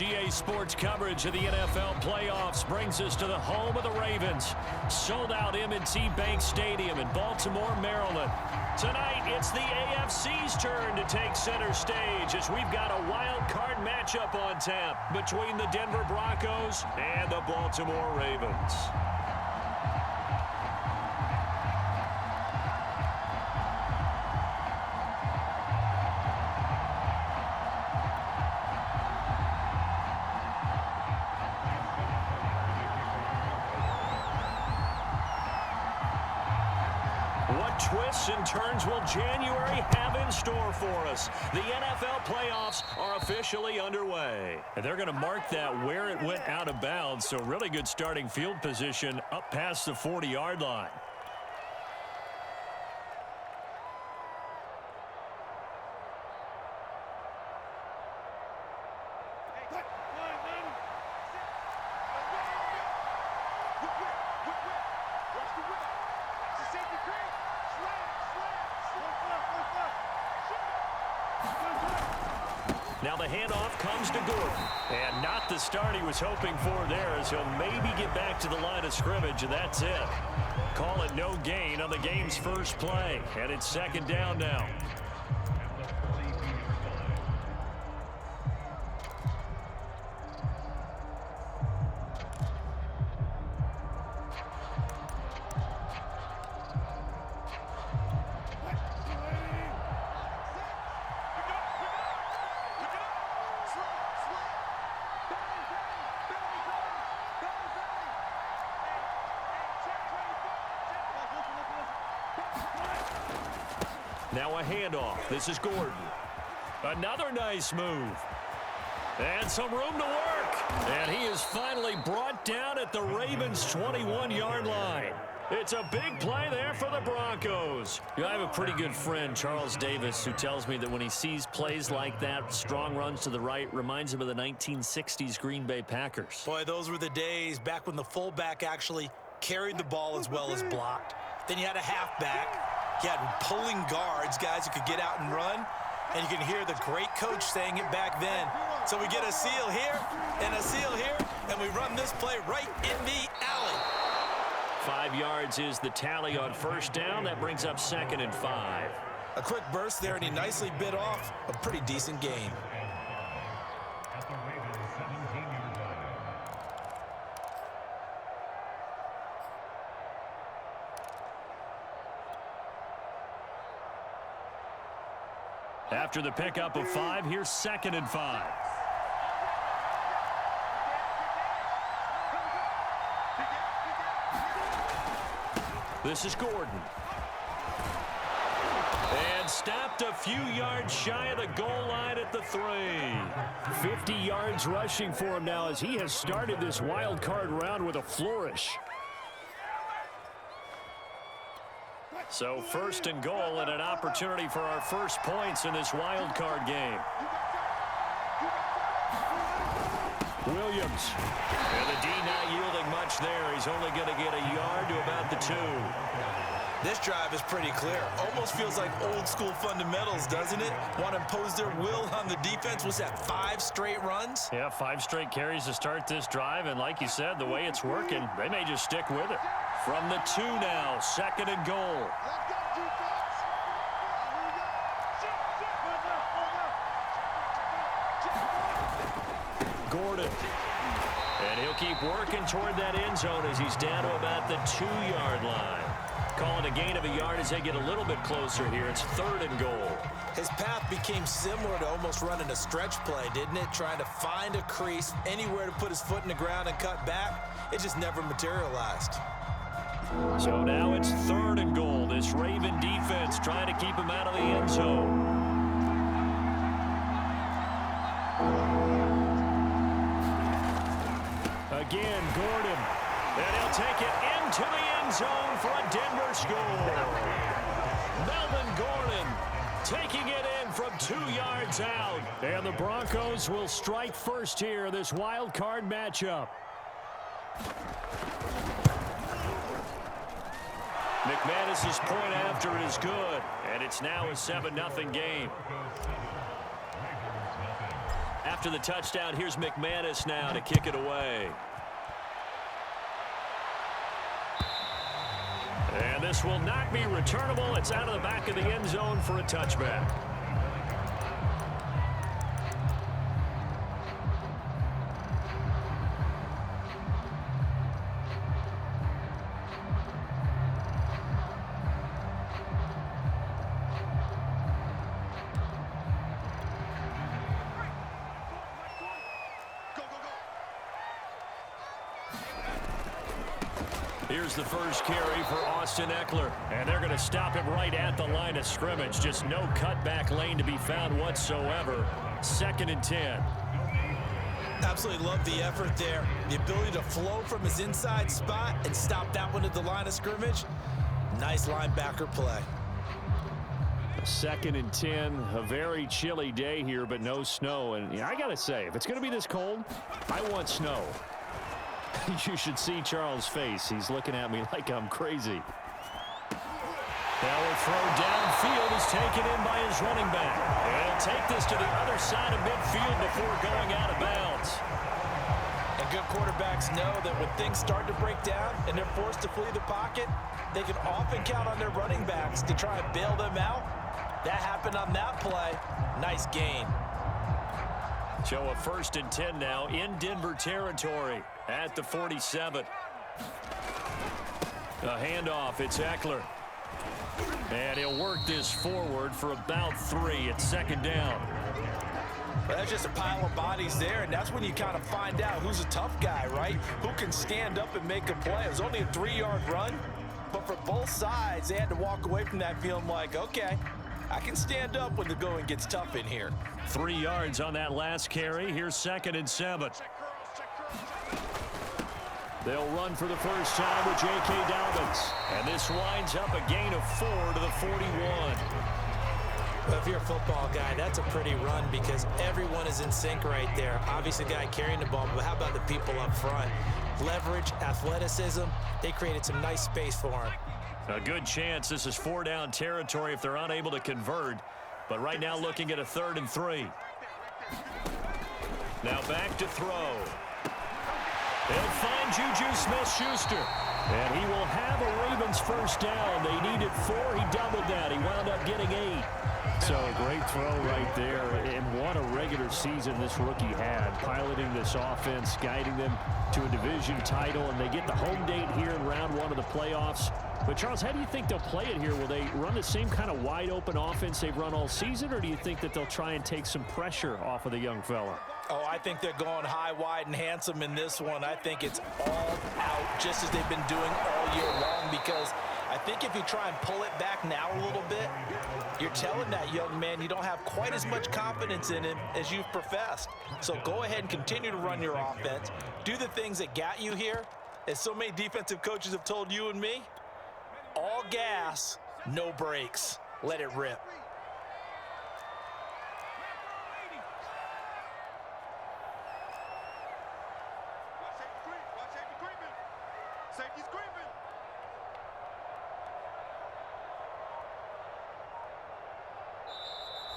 EA Sports coverage of the NFL playoffs brings us to the home of the Ravens. Sold out M&T Bank Stadium in Baltimore, Maryland. Tonight, it's the AFC's turn to take center stage as we've got a wild card matchup on tap between the Denver Broncos and the Baltimore Ravens. What twists and turns will January have in store for us? The NFL playoffs are officially underway. And they're going to mark that where it went out of bounds, so really good starting field position up past the 40-yard line. Now the handoff comes to Gordon. And not the start he was hoping for there, as he'll maybe get back to the line of scrimmage, and that's it. Call it no gain on the game's first play. And it's second down now. Now a handoff. This is Gordon. Another nice move. And some room to work. And he is finally brought down at the Ravens' 21-yard line. It's a big play there for the Broncos. I have a pretty good friend, Charles Davis, who tells me that when he sees plays like that, strong runs to the right, reminds him of the 1960s Green Bay Packers. Boy, those were the days back when the fullback actually carried the ball as well as blocked. Then you had a halfback. You had pulling guards, guys who could get out and run. And you can hear the great coach saying it back then. So we get a seal here and a seal here, and we run this play right in the alley. 5 yards is the tally on first down. That brings up 2nd and 5. A quick burst there, and he nicely bit off a pretty decent gain. After the pickup of 5, here's 2nd and 5. This is Gordon. And stopped a few yards shy of the goal line at the 3. 50 yards rushing for him now as he has started this wild card round with a flourish. So 1st and goal and an opportunity for our first points in this wild card game. Williams. And the D not yielding much there. He's only going to get a yard to about the 2. This drive is pretty clear. Almost feels like old school fundamentals, doesn't it? Want to impose their will on the defense. Was that 5 straight runs? Yeah, 5 straight carries to start this drive. And like you said, the way it's working, they may just stick with it. From the 2 now, 2nd and goal. Gordon. And he'll keep working toward that end zone as he's down to about the 2-yard line. Calling a gain of a yard as they get a little bit closer here. It's 3rd and goal. His path became similar to almost running a stretch play, didn't it? Trying to find a crease, anywhere to put his foot in the ground and cut back. It just never materialized. So now it's 3rd and goal. This Raven defense trying to keep him out of the end zone. Again, Gordon. And he'll take it into the end zone for a Denver score. Melvin Gordon taking it in from 2 yards out. And the Broncos will strike first here, this wild card matchup. McManus's point after is good, and it's now a 7-0 game. After the touchdown, here's McManus now to kick it away. And this will not be returnable. It's out of the back of the end zone for a touchback. Here's the first carry for Austin Eckler. And they're going to stop him right at the line of scrimmage. Just no cutback lane to be found whatsoever. 2nd and 10. Absolutely love the effort there. The ability to flow from his inside spot and stop that one at the line of scrimmage. Nice linebacker play. 2nd and 10. A very chilly day here, but no snow. And I got to say, if it's going to be this cold, I want snow. You should see Charles' face. He's looking at me like I'm crazy. Now a throw downfield is taken in by his running back. And he'll take this to the other side of midfield before going out of bounds. And good quarterbacks know that when things start to break down and they're forced to flee the pocket, they can often count on their running backs to try and bail them out. That happened on that play. Nice gain. So a 1st and 10 now in Denver territory at the 47. A handoff. It's Eckler. And he'll work this forward for about 3. It's 2nd down. Well, that's just a pile of bodies there, and that's when you kind of find out who's a tough guy, right? Who can stand up and make a play. It was only a 3-yard run, but for both sides, they had to walk away from that feeling like, okay, I can stand up when the going gets tough in here. 3 yards on that last carry. Here's 2nd and 7. They'll run for the first time with J.K. Dobbins. And this winds up a gain of 4 to the 41. Well, if you're a football guy, that's a pretty run because everyone is in sync right there. Obviously, the guy carrying the ball, but how about the people up front? Leverage, athleticism, they created some nice space for him. A good chance this is 4-down territory if they're unable to convert. But right now looking at a 3rd and 3. Now back to throw. They'll find Juju Smith-Schuster. And he will have a Ravens first down. They needed 4. He doubled that. He wound up getting 8. So a great throw right there. And what a regular season this rookie had. Piloting this offense, guiding them to a division title. And they get the home date here in round 1 of the playoffs. But, Charles, how do you think they'll play it here? Will they run the same kind of wide-open offense they've run all season, or do you think that they'll try and take some pressure off of the young fella? Oh, I think they're going high, wide, and handsome in this one. I think it's all out, just as they've been doing all year long, because I think if you try and pull it back now a little bit, you're telling that young man you don't have quite as much confidence in him as you've professed. So go ahead and continue to run your offense. Do the things that got you here. As so many defensive coaches have told you and me, all gas, no brakes. Let it rip.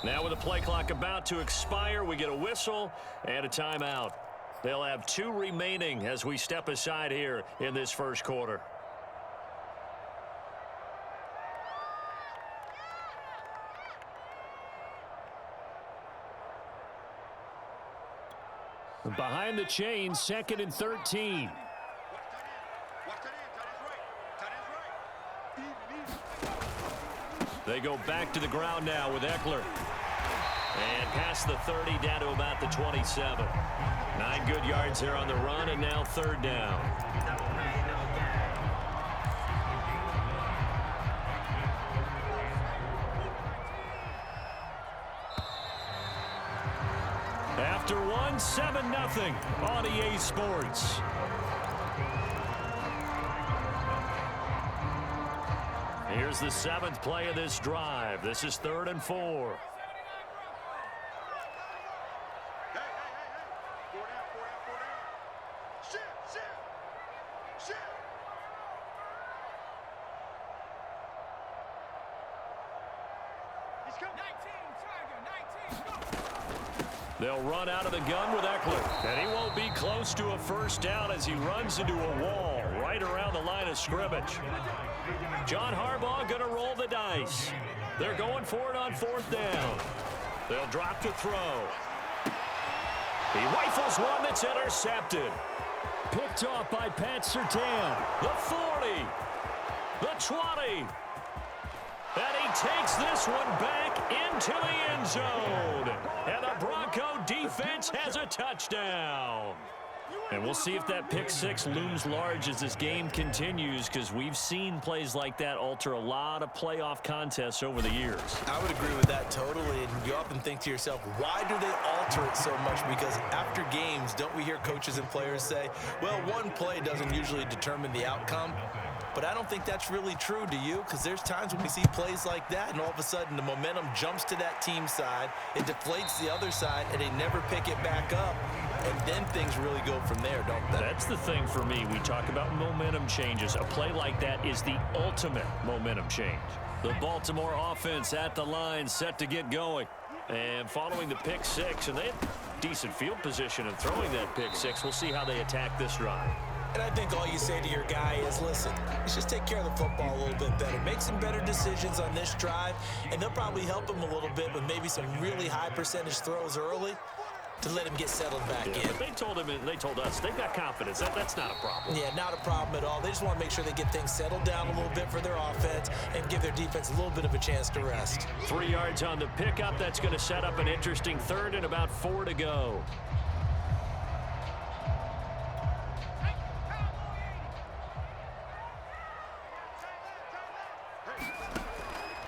Now with the play clock about to expire, we get a whistle and a timeout. They'll have 2 remaining as we step aside here in this first quarter. Behind the chain, 2nd and 13. They go back to the ground now with Eckler. And past the 30 down to about the 27. 9 good yards there on the run, and now 3rd down. After 1, 7-0 on EA Sports. Here's the 7th play of this drive. This is 3rd and 4. They'll run out of the gun with Eckler. And he won't be close to a first down as he runs into a wall right around the line of scrimmage. John Harbaugh going to roll the dice. They're going for it on fourth down. They'll drop to throw. He rifles one that's intercepted. Picked off by Pat Surtain. The 40. The 20. And he takes this one back into the end zone. And the Bronco defense has a touchdown. And we'll see if that pick six looms large as this game continues, because we've seen plays like that alter a lot of playoff contests over the years. I would agree with that totally. And you often think to yourself, why do they alter it so much? Because after games, don't we hear coaches and players say, well, one play doesn't usually determine the outcome? But I don't think that's really true, do you? Because there's times when we see plays like that, and all of a sudden the momentum jumps to that team side, it deflates the other side, and they never pick it back up. And then things really go from there, don't they? That's the thing for me. We talk about momentum changes. A play like that is the ultimate momentum change. The Baltimore offense at the line, set to get going. And following the pick six, and they have decent field position in throwing that pick six. We'll see how they attack this drive. And I think all you say to your guy is, listen, let's just take care of the football a little bit better. Make some better decisions on this drive, and they'll probably help him a little bit with maybe some really high percentage throws early to let him get settled back in. But they told him, and they told us, they've got confidence. That's not a problem. Yeah, not a problem at all. They just want to make sure they get things settled down a little bit for their offense and give their defense a little bit of a chance to rest. 3 yards on the pickup. That's going to set up an interesting third and about 4 to go.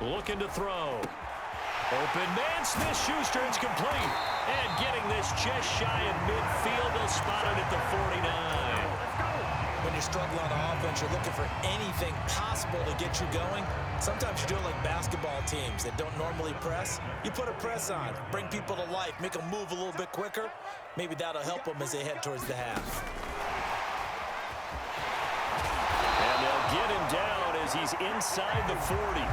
Looking to throw. Open man, Smith-Schuster, it's complete. And getting this just shy of midfield, they'll spot it at the 49. When you're struggling on offense, you're looking for anything possible to get you going. Sometimes you do it like basketball teams that don't normally press. You put a press on, bring people to life, make them move a little bit quicker. Maybe that'll help them as they head towards the half. And they'll get him down as he's inside the 40.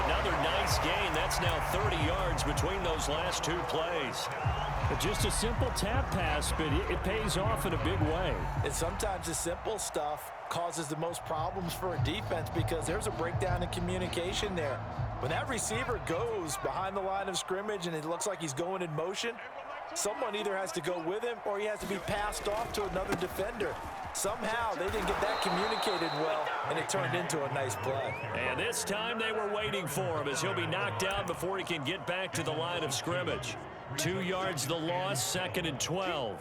Another nice gain. That's now 30 yards between those last two plays. Just a simple tap pass, but it pays off in a big way. And sometimes the simple stuff causes the most problems for a defense because there's a breakdown in communication there. When that receiver goes behind the line of scrimmage and it looks like he's going in motion, someone either has to go with him or he has to be passed off to another defender. Somehow they didn't get that communicated well, and it turned into a nice play. And this time they were waiting for him as he'll be knocked down before he can get back to the line of scrimmage. 2 yards the loss, 2nd and 12.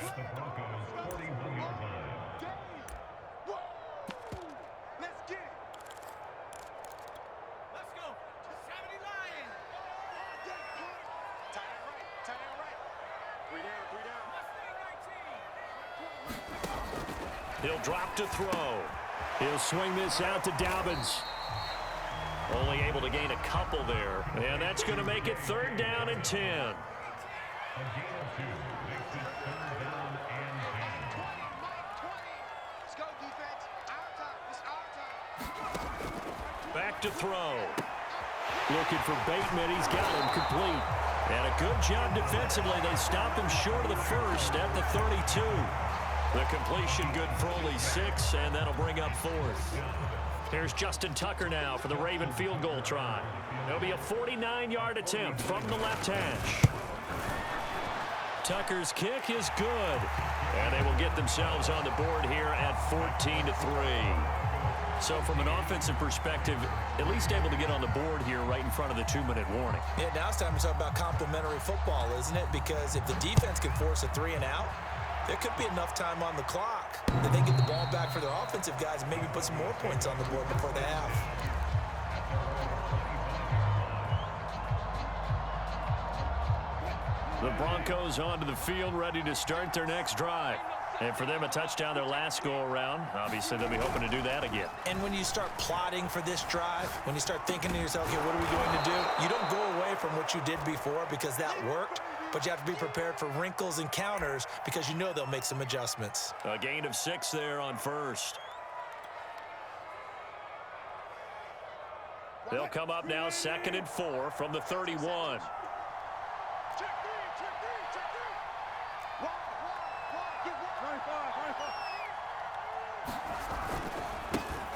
He'll drop to throw. He'll swing this out to Dobbins. Only able to gain a couple there. And that's going to make it 3rd down and 10. Back to throw. Looking for Bateman. He's got him complete. And a good job defensively. They stopped him short of the first at the 32. The completion good for only 6, and that'll bring up 4th. Here's Justin Tucker now for the Raven field goal try. It'll be a 49-yard attempt from the left hash. Tucker's kick is good, and they will get themselves on the board here at 14-3. So from an offensive perspective, at least able to get on the board here right in front of the 2-minute warning. Yeah, now it's time to talk about complementary football, isn't it? Because if the defense can force a 3 and out, there could be enough time on the clock that they get the ball back for their offensive guys and maybe put some more points on the board before the half. The Broncos onto the field, ready to start their next drive. And for them, a touchdown their last go-around. Obviously, they'll be hoping to do that again. And when you start plotting for this drive, when you start thinking to yourself, okay, what are we going to do? You don't go away from what you did before because that worked, but you have to be prepared for wrinkles and counters because you know they'll make some adjustments. A gain of 6 there on first. They'll come up now 2nd and 4 from the 31.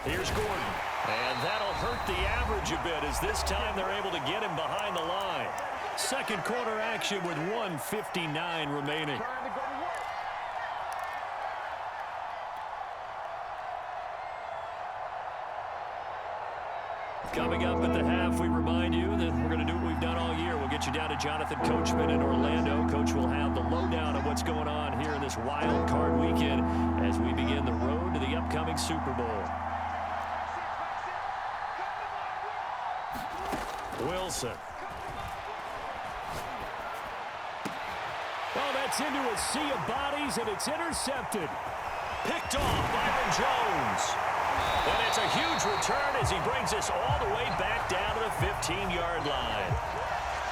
Here's Gordon. And that'll hurt the average a bit as this time they're able to get him behind the line. Second quarter action with 1:59 remaining. Coming up at the half, we remind you that we're going to do what we've done all year. We'll get you down to Jonathan Coachman in Orlando. Coach will have the lowdown of what's going on here in this wild card weekend as we begin the road to the upcoming Super Bowl. Wilson. Oh, that's into a sea of bodies, and it's intercepted. Picked off Byron Jones. And it's a huge return as he brings us all the way back down to the 15-yard line.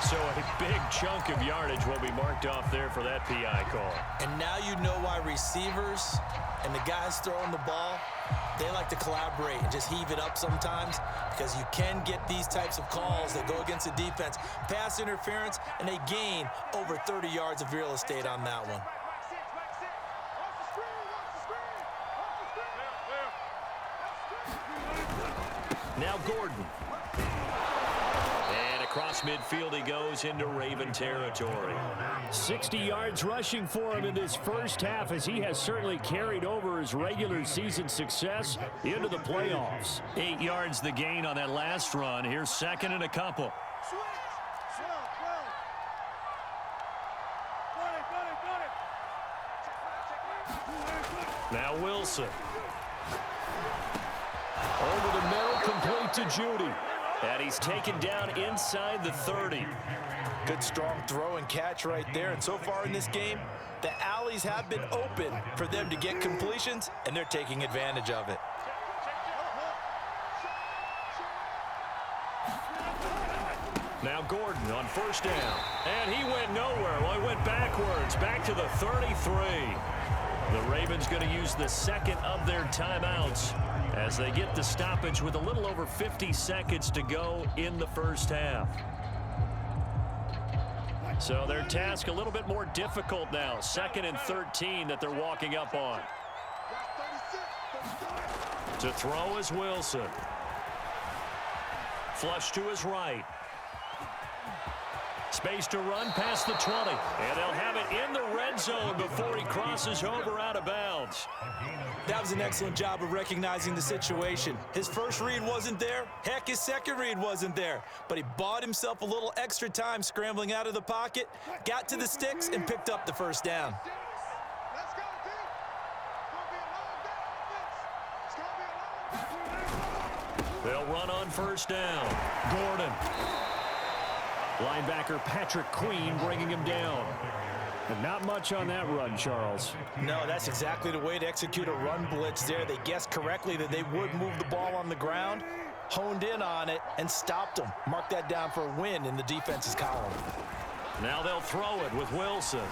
So a big chunk of yardage will be marked off there for that PI call. And now you know why receivers and the guys throwing the ball, they like to collaborate and just heave it up sometimes, because you can get these types of calls that go against the defense. Pass interference, and they gain over 30 yards of real estate on that one. Now Gordon. And across midfield he goes into Raven territory. 60 yards rushing for him in this first half, as he has certainly carried over his regular season success into the playoffs. 8 yards the gain on that last run. Here's second and a couple. Now Wilson. Over the middle, complete to Judy. And he's taken down inside the 30. Good strong throw and catch right there. And so far in this game, the alleys have been open for them to get completions, and they're taking advantage of it. Now Gordon on first down. And he went nowhere. Well, he went backwards, back to the 33. The Ravens going to use the second of their timeouts as they get the stoppage with a little over 50 seconds to go in the first half. So their task a little bit more difficult now. Second and 13 that they're walking up on. To throw is Wilson. Flush to his right. Space to run past the 20. And they'll have it in the red zone before he crosses over out of bounds. That was an excellent job of recognizing the situation. His first read wasn't there. Heck, his second read wasn't there. But he bought himself a little extra time scrambling out of the pocket, got to the sticks, and picked up the first down. They'll run on first down. Gordon. Linebacker Patrick Queen bringing him down. And not much on that run, Charles. No, that's exactly the way to execute a run blitz there. They guessed correctly that they would move the ball on the ground, honed in on it, and stopped them. Mark that down for a win in the defense's column. Now they'll throw it with Wilson.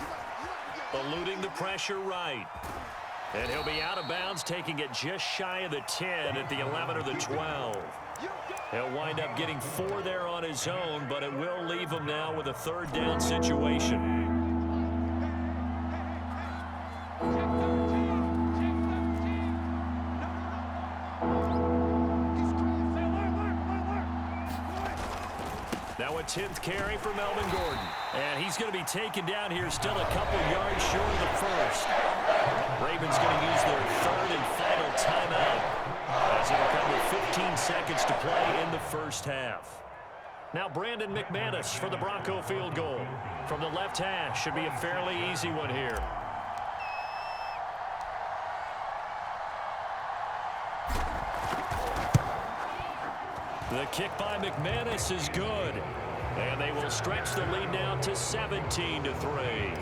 Eluding the pressure right. And he'll be out of bounds, taking it just shy of the 10 at the 11 or the 12. He'll wind up getting 4 there on his own, but it will leave him now with a third down situation. Now a 10th carry for Melvin Gordon. And he's going to be taken down here, still a couple yards short of the first. Ravens going to use their third and final timeout as it'll come with 15 seconds to play in the first half. Now Brandon McManus for the Bronco field goal. From the left hash, should be a fairly easy one here. The kick by McManus is good. And they will stretch the lead now to 17-3.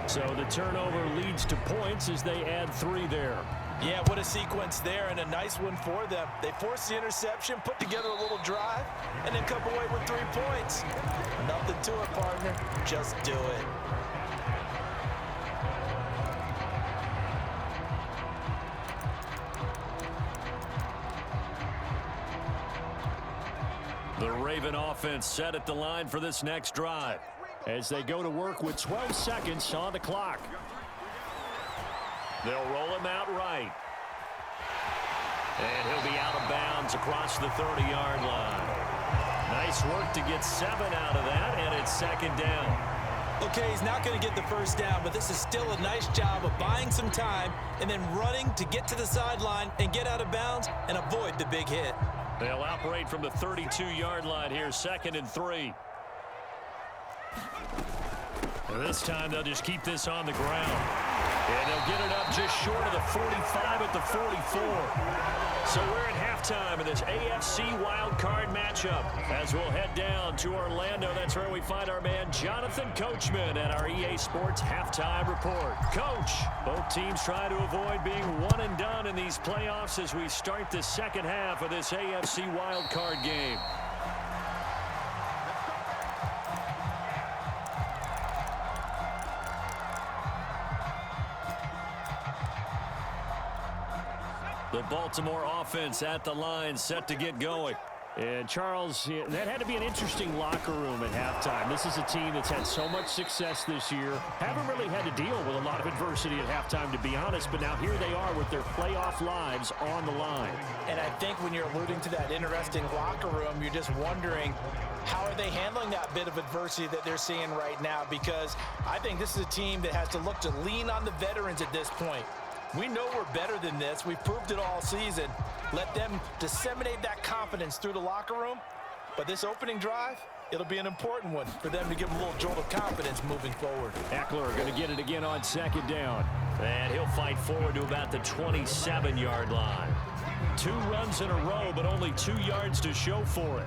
So the turnover leads to points as they add 3 there. Yeah, what a sequence there, and a nice one for them. They forced the interception, put together a little drive, and then come away with 3 points. Nothing to it, partner. Just do it. The Raven offense set at the line for this next drive as they go to work with 12 seconds on the clock. They'll roll him out right. And he'll be out of bounds across the 30-yard line. Nice work to get 7 out of that, and it's second down. Okay, he's not going to get the first down, but this is still a nice job of buying some time and then running to get to the sideline and get out of bounds and avoid the big hit. They'll operate from the 32-yard line here, 2nd and 3. And this time they'll just keep this on the ground. And they'll get it up just short of the 45 at the 44. So we're at halftime in this AFC wildcard matchup. As we'll head down to Orlando, that's where we find our man Jonathan Coachman at our EA Sports Halftime Report. Coach, both teams try to avoid being one and done in these playoffs as we start the second half of this AFC wildcard game. The Baltimore offense at the line, set to get going. And Charles, that had to be an interesting locker room at halftime. This is a team that's had so much success this year. Haven't really had to deal with a lot of adversity at halftime, to be honest. But now here they are with their playoff lives on the line. And I think when you're alluding to that interesting locker room, you're just wondering, how are they handling that bit of adversity that they're seeing right now? Because I think this is a team that has to look to lean on the veterans at this point. We know we're better than this. We've proved it all season. Let them disseminate that confidence through the locker room. But this opening drive, it'll be an important one for them to give them a little jolt of confidence moving forward. Eckler going to get it again on 2nd down. And he'll fight forward to about the 27-yard line. 2 runs in a row, but only 2 yards to show for it.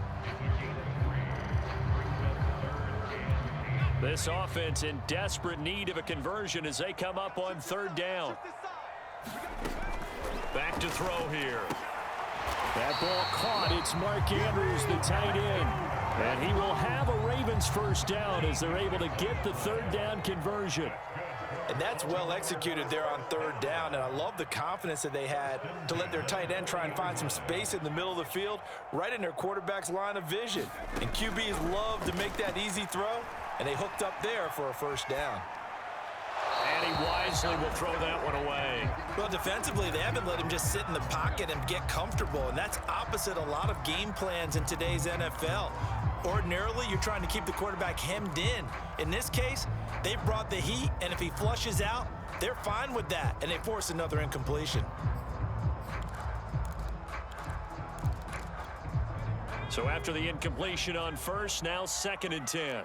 This offense in desperate need of a conversion as they come up on 3rd down. Back to throw here. That ball caught. It's Mark Andrews, the tight end. And he will have a Ravens first down as they're able to get the 3rd down conversion. And that's well executed there on 3rd down. And I love the confidence that they had to let their tight end try and find some space in the middle of the field, right in their quarterback's line of vision. And QBs love to make that easy throw, and they hooked up there for a first down. And he wisely will throw that one away. Well, defensively, they haven't let him just sit in the pocket and get comfortable, and that's opposite a lot of game plans in today's NFL. Ordinarily, you're trying to keep the quarterback hemmed in. In this case, they brought the heat, and if he flushes out, they're fine with that, and they force another incompletion. So after the incompletion on 1st, now 2nd and 10.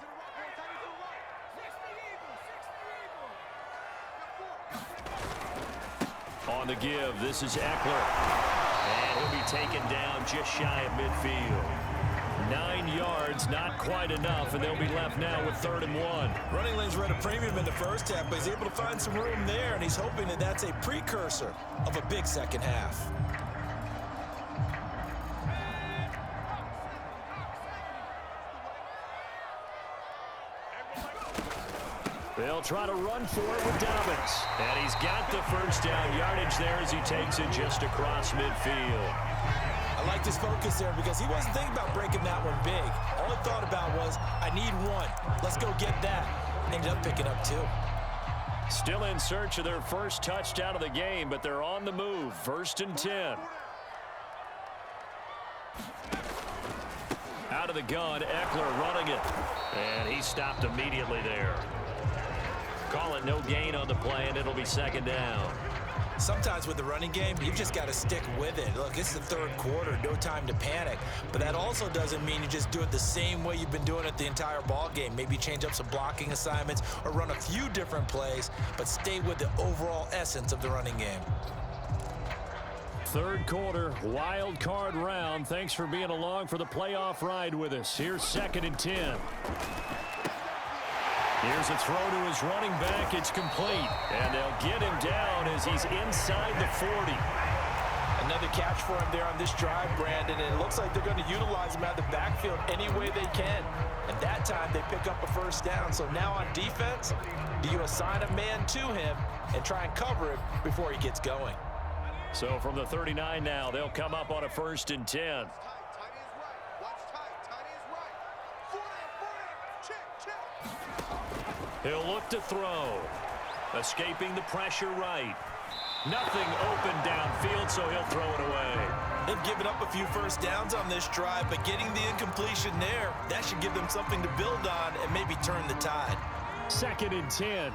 On the give, this is Eckler. And he'll be taken down just shy of midfield. 9 yards, not quite enough, and they'll be left now with 3rd and 1. Running lanes were at a premium in the first half, but he's able to find some room there, and he's hoping that that's a precursor of a big second half. They'll try to run for it with Dobbins. And he's got the first down yardage there as he takes it just across midfield. I liked his focus there because he wasn't thinking about breaking that one big. All he thought about was, I need 1. Let's go get that. Ended up picking up 2. Still in search of their first touchdown of the game, but they're on the move. 1st and 10. Out of the gun, Eckler running it. And he stopped immediately there. Call it no gain on the play, and it'll be 2nd down. Sometimes with the running game, you've just got to stick with it. Look, this is the 3rd quarter, no time to panic. But that also doesn't mean you just do it the same way you've been doing it the entire ball game. Maybe change up some blocking assignments or run a few different plays, but stay with the overall essence of the running game. 3rd quarter, wild card round. Thanks for being along for the playoff ride with us. Here's 2nd and 10. Here's a throw to his running back. It's complete. And they'll get him down as he's inside the 40. Another catch for him there on this drive, Brandon. And it looks like they're going to utilize him out of the backfield any way they can. And that time they pick up a first down. So now on defense, do you assign a man to him and try and cover him before he gets going? So from the 39 now, they'll come up on a 1st and 10. He'll look to throw. Escaping the pressure right. Nothing open downfield, so he'll throw it away. They've given up a few first downs on this drive, but getting the incompletion there, that should give them something to build on and maybe turn the tide. 2nd and 10.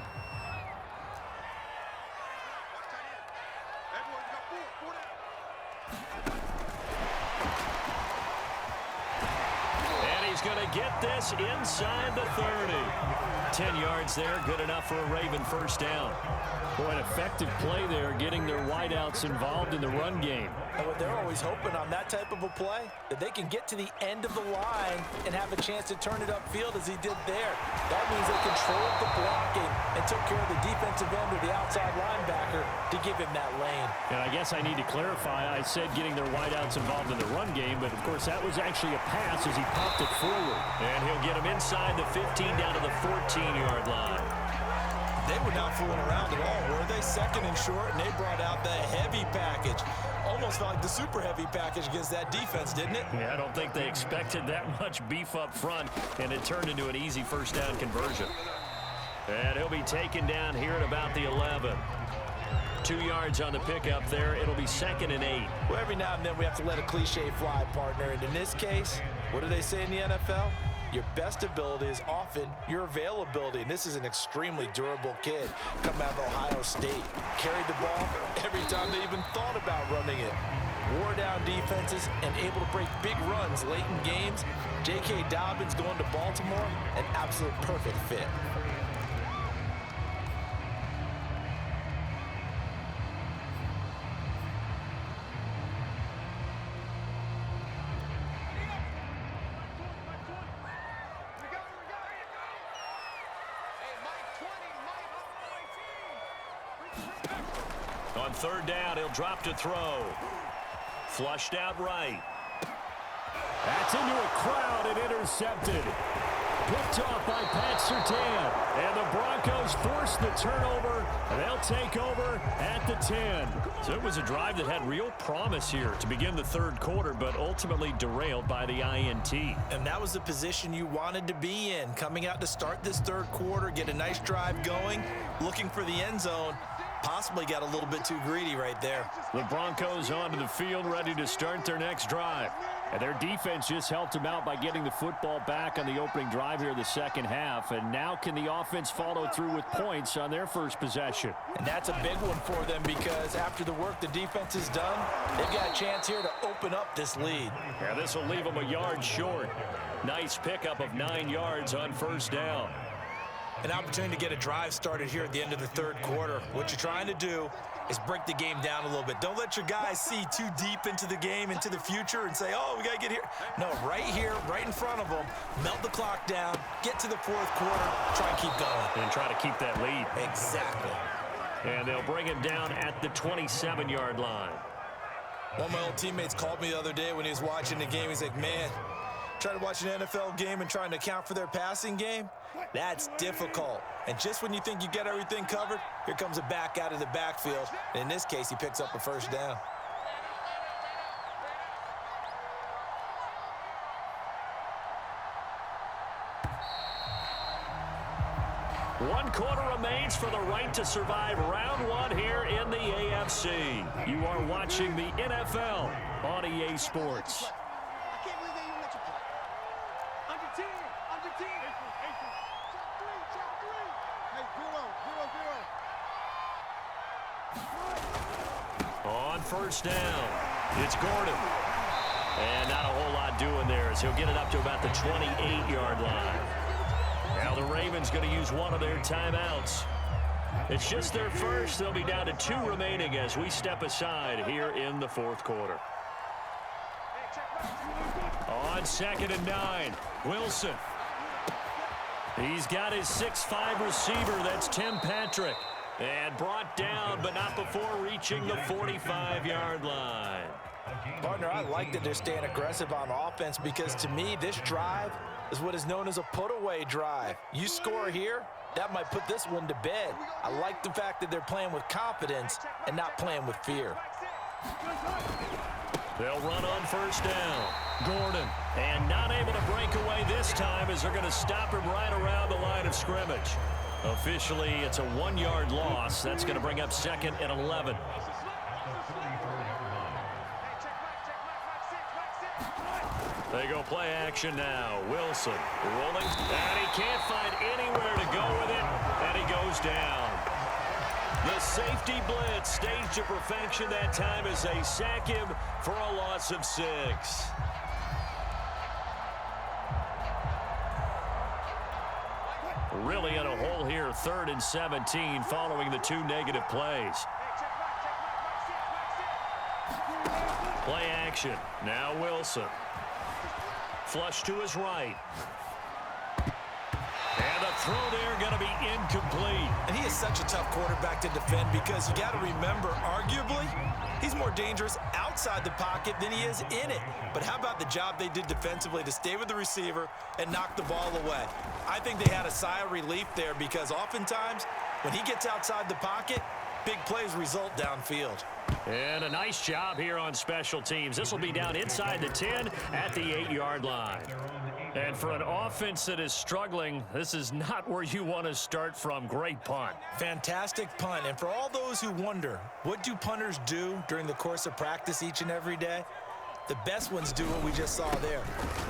And he's going to get this inside the 30. 10 yards there, good enough for a Raven first down. Boy, an effective play there, getting their wideouts involved in the run game. And what they're always hoping on that type of a play, that they can get to the end of the line and have a chance to turn it upfield as he did there. That means they controlled the blocking and took care of the defensive end or the outside linebacker to give him that lane. And I guess I need to clarify, I said getting their wideouts involved in the run game, but of course that was actually a pass as he popped it forward. And he'll get him inside the 15 down to the 14-yard line. They were not fooling around at all, were they? 2nd and short, and they brought out the heavy package. Almost felt like the super heavy package against that defense, didn't it? Yeah, I don't think they expected that much beef up front, and it turned into an easy first down conversion. And he'll be taken down here at about the 11. 2 yards on the pickup there. It'll be 2nd and 8. Well, every now and then we have to let a cliche fly, partner. And in this case, what do they say in the NFL? Your best ability is often your availability. And this is an extremely durable kid coming out of Ohio State. Carried the ball every time they even thought about running it. Wore down defenses and able to break big runs late in games. J.K. Dobbins going to Baltimore, an absolute perfect fit. On 3rd down, he'll drop to throw. Flushed out right. That's into a crowd and intercepted. Picked off by Pat Surtain. And the Broncos force the turnover. They'll take over at the 10. So it was a drive that had real promise here to begin the 3rd quarter, but ultimately derailed by the INT. And that was the position you wanted to be in. Coming out to start this 3rd quarter, get a nice drive going, looking for the end zone. Possibly got a little bit too greedy right there. The Broncos onto the field, ready to start their next drive. And their defense just helped them out by getting the football back on the opening drive here in the 2nd half. And now can the offense follow through with points on their first possession? And that's a big one for them because after the work the defense has done, they've got a chance here to open up this lead. Yeah, this will leave them a yard short. Nice pickup of 9 yards on 1st down. An opportunity to get a drive started here at the end of the 3rd quarter. What you're trying to do is break the game down a little bit. Don't let your guys see too deep into the game, into the future, and say, oh, we got to get here. No, right here, right in front of them, melt the clock down, get to the 4th quarter, try and keep going. And try to keep that lead. Exactly. And they'll bring him down at the 27-yard line. One of my old teammates called me the other day when he was watching the game. He's like, man, trying to watch an NFL game and trying to account for their passing game, that's difficult. And just when you think you get everything covered, here comes a back out of the backfield. And in this case, he picks up a 1st down. One quarter remains for the right to survive round 1 here in the AFC. You are watching the NFL on EA Sports. On 1st down, it's Gordon. And not a whole lot doing there as he'll get it up to about the 28-yard line. Now the Ravens going to use one of their timeouts. It's just their first. They'll be down to 2 remaining as we step aside here in the 4th quarter. On 2nd and 9, Wilson. He's got his 6'5" receiver. That's Tim Patrick. And brought down, but not before reaching the 45-yard line. Partner, I like that they're staying aggressive on offense because to me, this drive is what is known as a put-away drive. You score here, that might put this one to bed. I like the fact that they're playing with confidence and not playing with fear. They'll run on 1st down. Gordon, and not able to break away this time as they're going to stop him right around the line of scrimmage. Officially, it's a 1-yard loss. That's going to bring up 2nd and 11. They go play action now. Wilson rolling, and he can't find anywhere to go with it, and he goes down. The safety blitz staged to perfection that time as they sack him for a loss of 6. Really in a hole here, 3rd and 17 following the 2 negative plays. Play action. Now Wilson. Flush to his right. And the throw there going to be incomplete. And he is such a tough quarterback to defend because you got to remember, arguably, he's more dangerous outside the pocket than he is in it. But how about the job they did defensively to stay with the receiver and knock the ball away? I think they had a sigh of relief there because oftentimes when he gets outside the pocket, big plays result downfield. And a nice job here on special teams. This will be down inside the 10 at the 8-yard line. And for an offense that is struggling, this is not where you want to start from. Great punt. Fantastic punt. And for all those who wonder, what do punters do during the course of practice each and every day? The best ones do what we just saw there.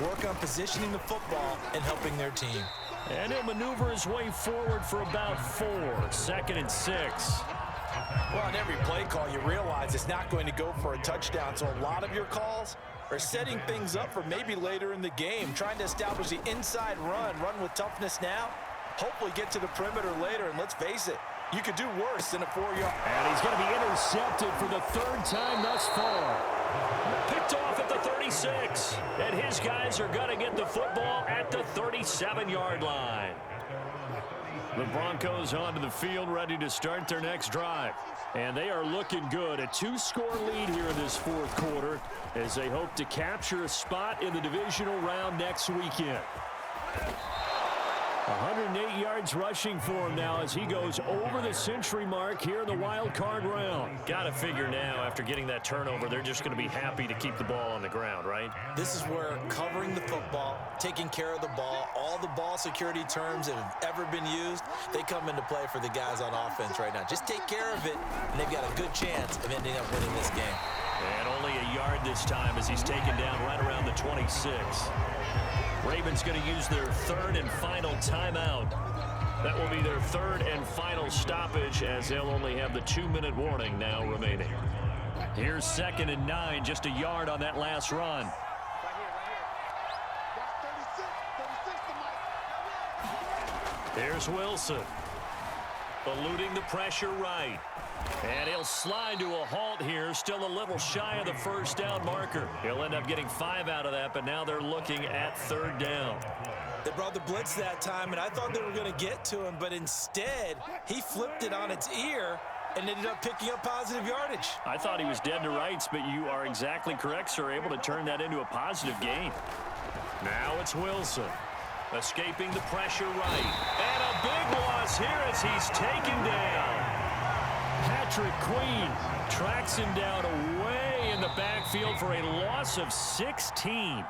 Work on positioning the football and helping their team. And he'll maneuver his way forward for about 4. 2nd and 6. Well, on every play call, you realize it's not going to go for a touchdown. So a lot of your calls are setting things up for maybe later in the game, trying to establish the inside run with toughness now, hopefully get to the perimeter later. And let's face it, you could do worse than a 4-yard. And he's going to be intercepted for the 3rd time thus far. Picked off at the 36. And his guys are going to get the football at the 37-yard line. The Broncos onto the field, ready to start their next drive. And they are looking good. A 2-score lead here in this 4th quarter as they hope to capture a spot in the divisional round next weekend. 108 yards rushing for him now as he goes over the century mark here in the wild card round. Got to figure now, after getting that turnover, they're just going to be happy to keep the ball on the ground, right? This is where covering the football, taking care of the ball, all the ball security terms that have ever been used, they come into play for the guys on offense right now. Just take care of it, and they've got a good chance of ending up winning this game. And only a yard this time as he's taken down right around the 26. Ravens going to use their 3rd and final timeout. That will be their 3rd and final stoppage as they'll only have the 2-minute warning now remaining. Here's 2nd and 9, just a yard on that last run. Here's Wilson. Eluding the pressure right. And he'll slide to a halt here, still a little shy of the 1st down marker. He'll end up getting 5 out of that, but now they're looking at 3rd down. They brought the blitz that time, and I thought they were going to get to him, but instead, he flipped it on its ear and ended up picking up positive yardage. I thought he was dead to rights, but you are exactly correct, sir, able to turn that into a positive gain. Now it's Wilson, escaping the pressure right. And a big loss here as he's taken down. Patrick Queen tracks him down away in the backfield for a loss of 16.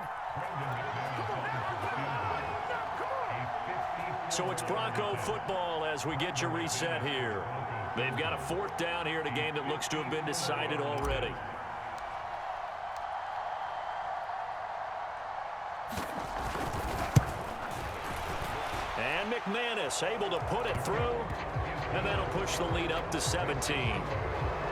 So it's Bronco football as we get you reset here. They've got a 4th down here in a game that looks to have been decided already. And McManus able to put it through. And that'll push the lead up to 17.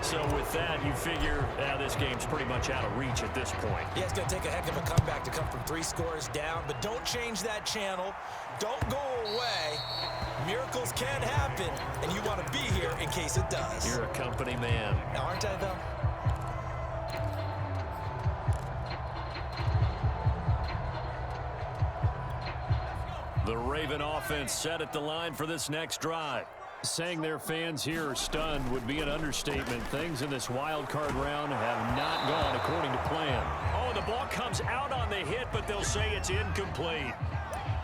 So with that, you figure this game's pretty much out of reach at this point. Yeah, it's going to take a heck of a comeback to come from 3 scores down, but don't change that channel. Don't go away. Miracles can happen, and you want to be here in case it does. You're a company man. Now, aren't I, though? The Raven offense set at the line for this next drive. Saying their fans here are stunned would be an understatement. Things in this wild card round have not gone according to plan. Oh, the ball comes out on the hit, but they'll say it's incomplete.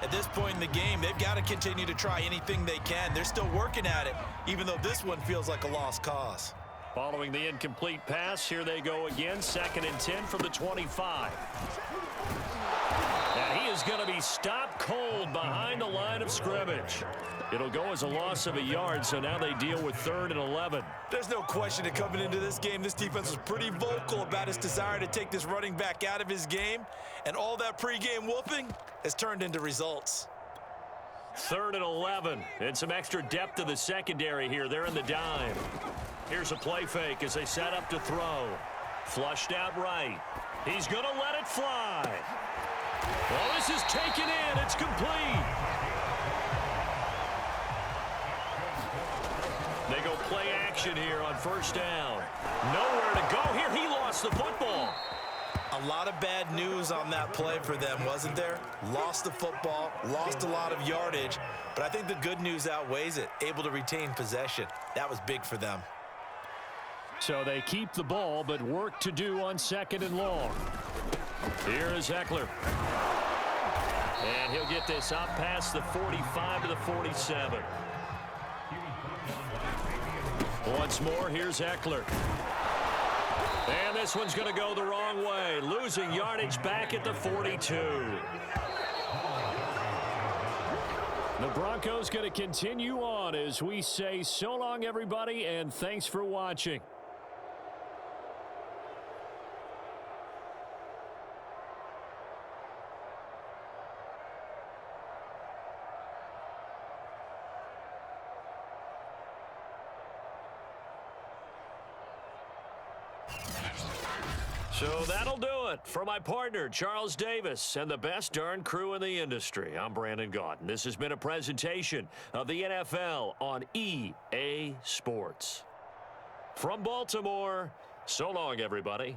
At this point in the game, they've got to continue to try anything they can. They're still working at it, even though this one feels like a lost cause. Following the incomplete pass, here they go again. 2nd and 10 from the 25. And he is going to be stopped cold behind the line of scrimmage. It'll go as a loss of a yard, so now they deal with 3rd and 11. There's no question that coming into this game, this defense was pretty vocal about its desire to take this running back out of his game, and all that pregame whooping has turned into results. 3rd and 11, and some extra depth to the secondary here. They're in the dime. Here's a play fake as they set up to throw. Flushed out right. He's going to let it fly. Well, this is taken in. It's complete. They go play action here on 1st down. Nowhere to go here. He lost the football. A lot of bad news on that play for them, wasn't there? Lost the football, lost a lot of yardage, but I think the good news outweighs it. Able to retain possession. That was big for them. So they keep the ball, but work to do on 2nd and long. Here is Eckler. And he'll get this up past the 45 to the 47. Once more, here's Eckler. And this one's going to go the wrong way, losing yardage back at the 42. The Broncos going to continue on as we say so long, everybody, and thanks for watching. So that'll do it for my partner, Charles Davis, and the best darn crew in the industry. I'm Brandon Gaudin. This has been a presentation of the NFL on EA Sports. From Baltimore, so long, everybody.